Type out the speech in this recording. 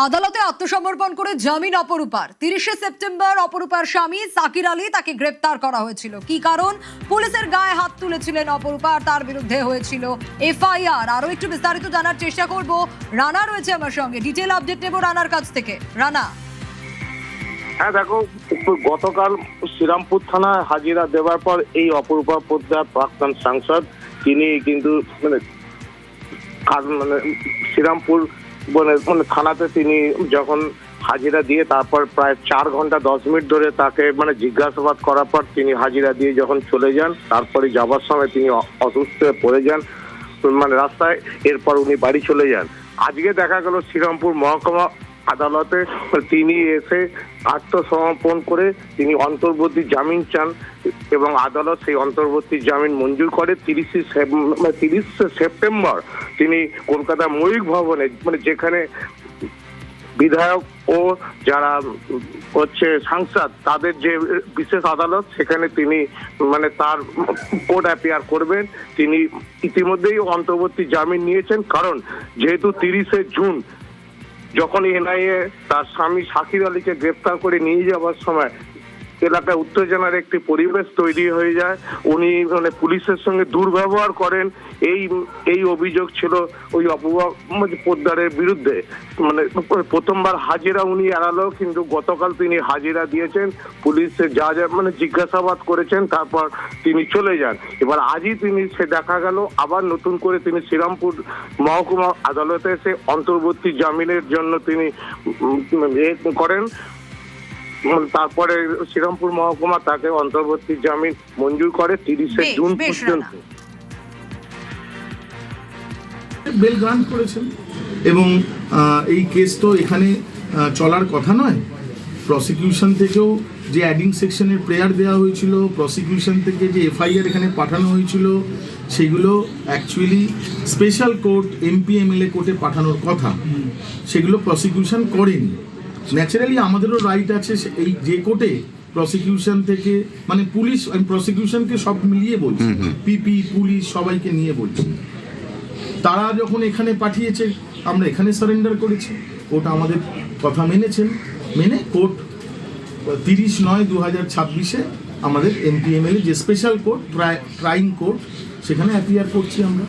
আদালতে আত্মসমর্পণ করে জামিন অপরূপার। 30শে সেপ্টেম্বর অপরূপার স্বামী সাকির আলী তাকে গ্রেফতার করা হয়েছিল। কি কারণ? পুলিশের গায়ে হাত তুলেছিলেন অপরূপা, তার বিরুদ্ধে হয়েছিল এফআইআর। আরো একটু বিস্তারিত জানার চেষ্টা করব, রানা রয়েছে আমার সঙ্গে, ডিটেল আপডেট নেব রানার কাছ থেকে। রানা। হ্যাঁ দেখো, গতকাল শ্রীরামপুর থানায় হাজিরা দেওয়ার পর এই অপরূপা পোদ্দার প্রাক্তন সাংসদ তিনি কিন্তু শ্রীরামপুর থানাতে তিনি যখন হাজিরা দিয়ে তারপর প্রায় 4 ঘন্টা 10 মিনিট ধরে তাকে জিজ্ঞাসাবাদ করার পর তিনি হাজিরা দিয়ে যখন চলে যান, তারপরে যাবার সময় তিনি অসুস্থ হয়ে পড়ে যান রাস্তায়। এরপর উনি বাড়ি চলে যান। আজকে দেখা গেল শ্রীরামপুর মহকুমা আদালতে তিনি এসে আত্মসমর্পণ করে তিনি অন্তর্বর্তী জামিন চান এবং আদালত সেই অন্তর্বর্তী জামিন মঞ্জুর করে। 30 সেপ্টেম্বর তিনি কলকাতা ময়ূখ ভবনে যেখানে বিধায়ক ও যারা হচ্ছে সাংসদ তাদের যে বিশেষ আদালত, সেখানে তিনি তার কোর্ট অ্যাপিয়ার করবেন। তিনি ইতিমধ্যেই অন্তর্বর্তী জামিন নিয়েছেন, কারণ যেহেতু 30শে জুন যখন এনআইএ তার স্বামী সাকির আলীকে গ্রেফতার করে নিয়ে যাওয়ার সময় এলাকায় উত্তেজনার একটি পরিবেশ তৈরি হয়ে যায়। উনি পুলিশের সঙ্গে দুর্ব্যবহার করেন, এই অভিযোগ ছিল ওই অপূর্বা পোদ্দারের বিরুদ্ধে। প্রথমবার হাজিরা উনি এড়ালো, কিন্তু গতকাল তিনি হাজিরা দিয়েছেন, পুলিশে যা জিজ্ঞাসাবাদ করেছেন, তারপর তিনি চলে যান। এবার আজই তিনি দেখা গেল আবার নতুন করে তিনি শ্রীরামপুর মহকুমা আদালতে এসে অন্তর্বর্তী জামিনের জন্য তিনি করেন। তারপরে শ্রীরামপুর মহকুমা তাকে অন্তর্বর্তী জামিন মঞ্জুর করে 30শে জুন পর্যন্ত। বেল গ্রান্ট করেছেন এবং এই কেস তো এখানে চলার কথা নয়। প্রসিকিউশন থেকেও যে অ্যাডিং সেকশনের প্রেয়ার দেওয়া হয়েছিল, প্রসিকিউশন থেকে যে এফআইআর এখানে পাঠানো হয়েছিল, সেগুলো actually special court MP MLA কোর্টে পাঠানোর কথা, সেগুলো প্রসিকিউশন করেনি। ন্যাচারালি আমাদেরও রাইট আছে এই যে কোর্টে প্রসিকিউশন থেকে পুলিশ, আমি প্রসিকিউশনকে সব মিলিয়ে বলছি, পিপি পুলিশ সবাইকে নিয়ে বলছি, তারা যখন এখানে পাঠিয়েছে আমরা এখানে সারেন্ডার করেছি। কোর্ট আমাদের কথা মেনে কোর্ট 30/9/2026 আমাদের এমপি এমএলএ যে স্পেশাল কোর্ট ট্রাইং কোর্ট সেখানে অ্যাপিয়ার করছি আমরা।